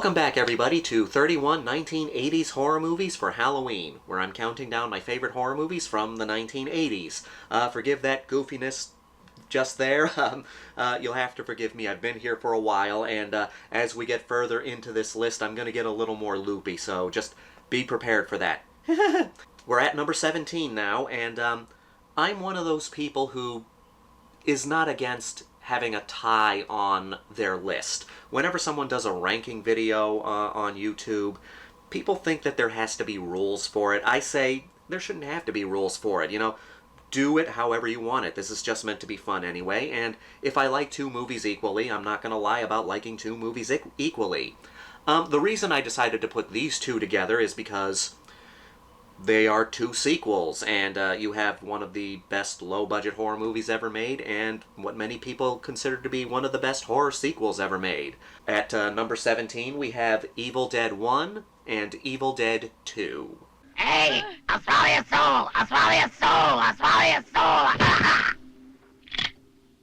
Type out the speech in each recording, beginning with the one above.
Welcome back, everybody, to 31 1980s horror movies for Halloween, where I'm counting down my favorite horror movies from the 1980s. Forgive that goofiness just there. You'll have to forgive me. I've been here for a while, and as we get further into this list, I'm going to get a little more loopy, so just be prepared for that. We're at number 17 now, and I'm one of those people who is not against having a tie on their list. Whenever someone does a ranking video on YouTube, people think that there has to be rules for it. I say there shouldn't have to be rules for it. You know, do it however you want it. This is just meant to be fun anyway, and if I like two movies equally, I'm not going to lie about liking two movies equally. The reason I decided to put these two together is because they are two sequels, and you have one of the best low-budget horror movies ever made, and what many people consider to be one of the best horror sequels ever made. At number 17, we have Evil Dead 1 and Evil Dead 2. Hey, I'll swallow your soul! I'll swallow your soul! I'll swallow your soul!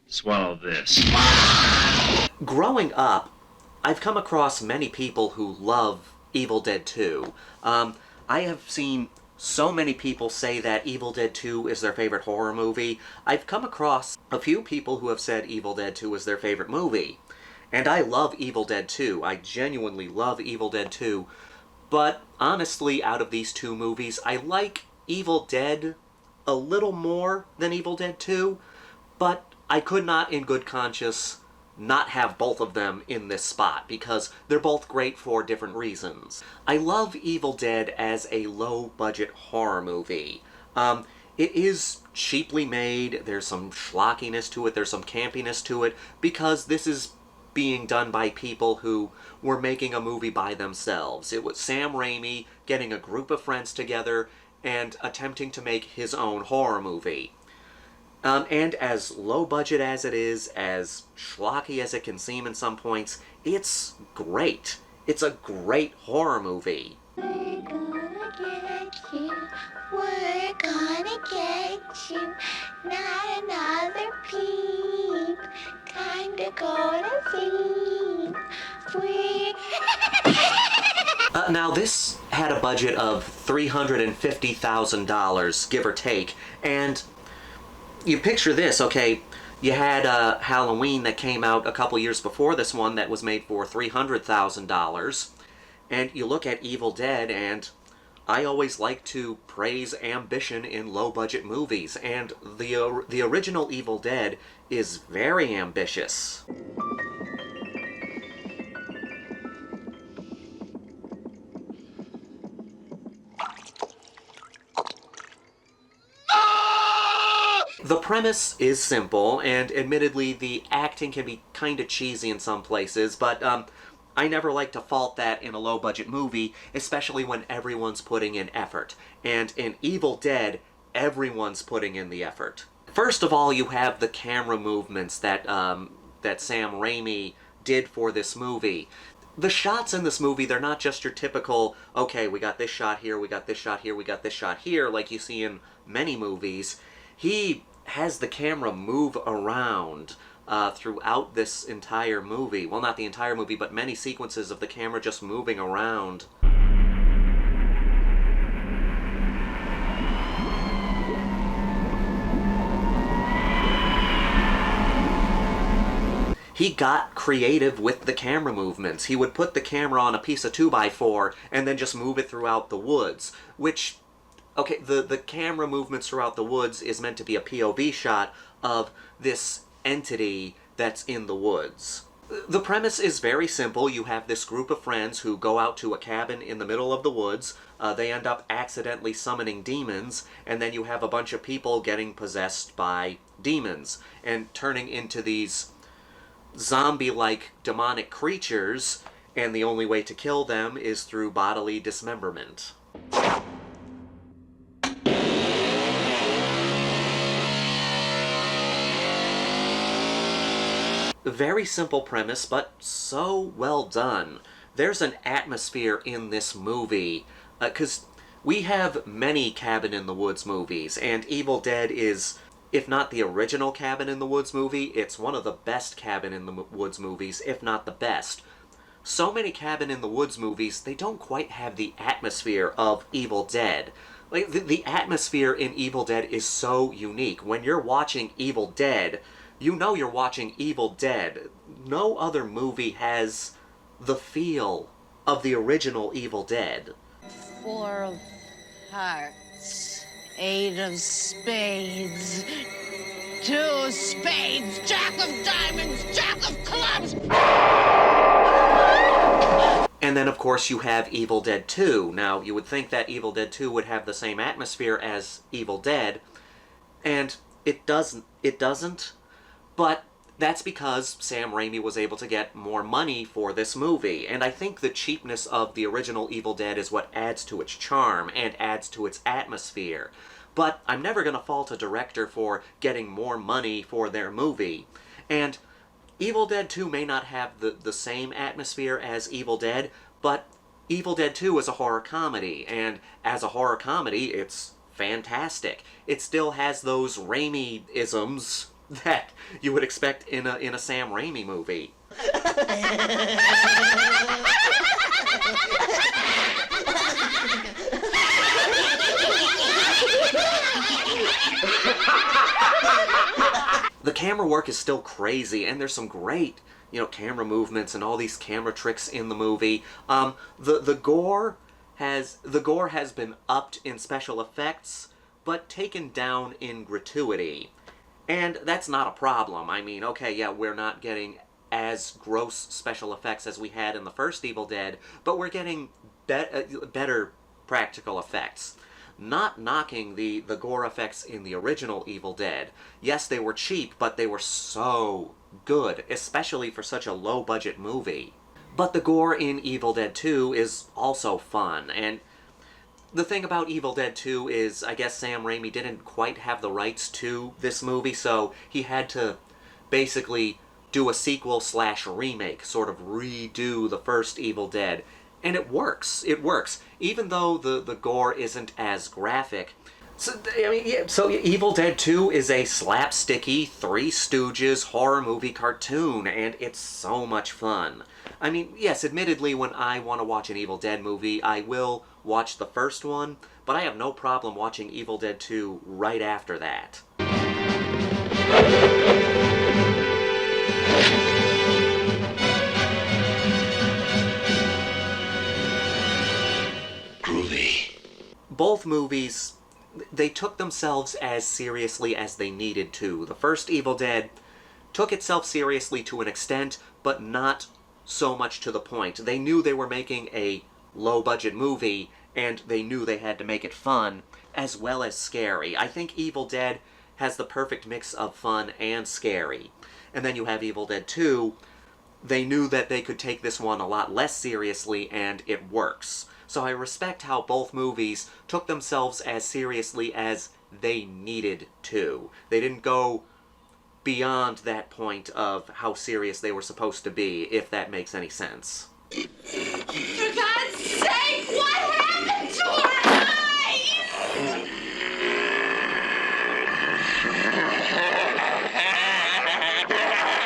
Swallow this. Growing up, I've come across many people who love Evil Dead 2. I have seen so many people say that Evil Dead 2 is their favorite horror movie. I've come across a few people who have said Evil Dead 2 is their favorite movie. And I love Evil Dead 2. I genuinely love Evil Dead 2. But honestly, out of these two movies, I like Evil Dead a little more than Evil Dead 2. But I could not, in good conscience, not have both of them in this spot, because they're both great for different reasons. I love Evil Dead as a low-budget horror movie. It is cheaply made, there's some schlockiness to it, there's some campiness to it, because this is being done by people who were making a movie by themselves. It was Sam Raimi getting a group of friends together and attempting to make his own horror movie. And as low budget as it is, as schlocky as it can seem in some points, it's great. It's a great horror movie. We're gonna get you. We're gonna get you. Not another peep. Time to go to sleep. Now this had a budget of $350,000, give or take, and you picture this, okay, you had Halloween that came out a couple years before this one that was made for $300,000, and you look at Evil Dead, and I always like to praise ambition in low-budget movies, and the original Evil Dead is very ambitious. The premise is simple, and admittedly the acting can be kind of cheesy in some places, but I never like to fault that in a low-budget movie, especially when everyone's putting in effort. And in Evil Dead, everyone's putting in the effort. First of all, you have the camera movements that Sam Raimi did for this movie. The shots in this movie, they're not just your typical, okay, we got this shot here, we got this shot here, we got this shot here, like you see in many movies. He has the camera move around throughout this entire movie. Well, not the entire movie, but many sequences of the camera just moving around. He got creative with the camera movements. He would put the camera on a piece of 2x4 and then just move it throughout the woods, which, okay, the camera movements throughout the woods is meant to be a POV shot of this entity that's in the woods. The premise is very simple. You have this group of friends who go out to a cabin in the middle of the woods. They end up accidentally summoning demons, and then you have a bunch of people getting possessed by demons and turning into these zombie-like demonic creatures, and the only way to kill them is through bodily dismemberment. Very simple premise, but so well done. There's an atmosphere in this movie, because we have many Cabin in the Woods movies, and Evil Dead is, if not the original Cabin in the Woods movie, it's one of the best Cabin in the Woods movies, if not the best. so many Cabin in the Woods movies, they don't quite have the atmosphere of Evil Dead. Like, the atmosphere in Evil Dead is so unique. When you're watching Evil Dead, you know you're watching Evil Dead. No other movie has the feel of the original Evil Dead. 4 of hearts, 8 of spades, 2 of spades, jack of diamonds, jack of clubs. And then, of course, you have Evil Dead 2. Now, you would think that Evil Dead 2 would have the same atmosphere as Evil Dead, and it doesn't, but that's because Sam Raimi was able to get more money for this movie, and I think the cheapness of the original Evil Dead is what adds to its charm and adds to its atmosphere. But I'm never going to fault a director for getting more money for their movie. And Evil Dead 2 may not have the same atmosphere as Evil Dead, but Evil Dead 2 is a horror comedy, and as a horror comedy, it's fantastic. It still has those Raimi-isms that you would expect in a Sam Raimi movie. The camera work is still crazy, and there's some great, camera movements and all these camera tricks in the movie. The gore has been upped in special effects, but taken down in gratuity. And that's not a problem. I mean, okay, yeah, we're not getting as gross special effects as we had in the first Evil Dead, but we're getting better practical effects. Not knocking the gore effects in the original Evil Dead. Yes, they were cheap, but they were so good, especially for such a low-budget movie. But the gore in Evil Dead 2 is also fun, and the thing about Evil Dead 2 is, I guess Sam Raimi didn't quite have the rights to this movie, so he had to basically do a sequel/remake, sort of redo the first Evil Dead. And it works. It works. Even though the gore isn't as graphic. So Evil Dead 2 is a slapsticky Three Stooges horror movie cartoon, and it's so much fun. I mean, yes, admittedly, when I want to watch an Evil Dead movie, I will watch the first one, but I have no problem watching Evil Dead 2 right after that. Both movies, they took themselves as seriously as they needed to. The first Evil Dead took itself seriously to an extent, but not so much to the point. They knew they were making a low-budget movie, and they knew they had to make it fun, as well as scary. I think Evil Dead has the perfect mix of fun and scary. And then you have Evil Dead 2. They knew that they could take this one a lot less seriously, and it works. So I respect how both movies took themselves as seriously as they needed to. They didn't go beyond that point of how serious they were supposed to be, if that makes any sense. For God's sake, what happened to her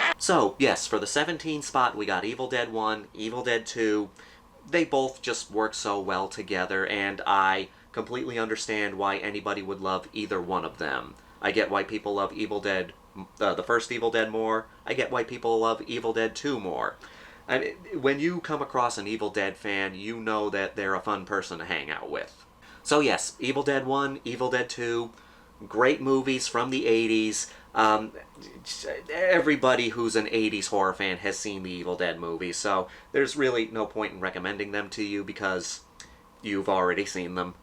eyes? So, yes, for the 17 spot, we got Evil Dead 1, Evil Dead 2. They both just work so well together, and I completely understand why anybody would love either one of them. I get why people love Evil Dead, the first Evil Dead more. I get why people love Evil Dead 2 more. I mean, when you come across an Evil Dead fan, you know that they're a fun person to hang out with. So yes, Evil Dead 1, Evil Dead 2, great movies from the 80s. Everybody who's an 80s horror fan has seen the Evil Dead movies, so there's really no point in recommending them to you because you've already seen them.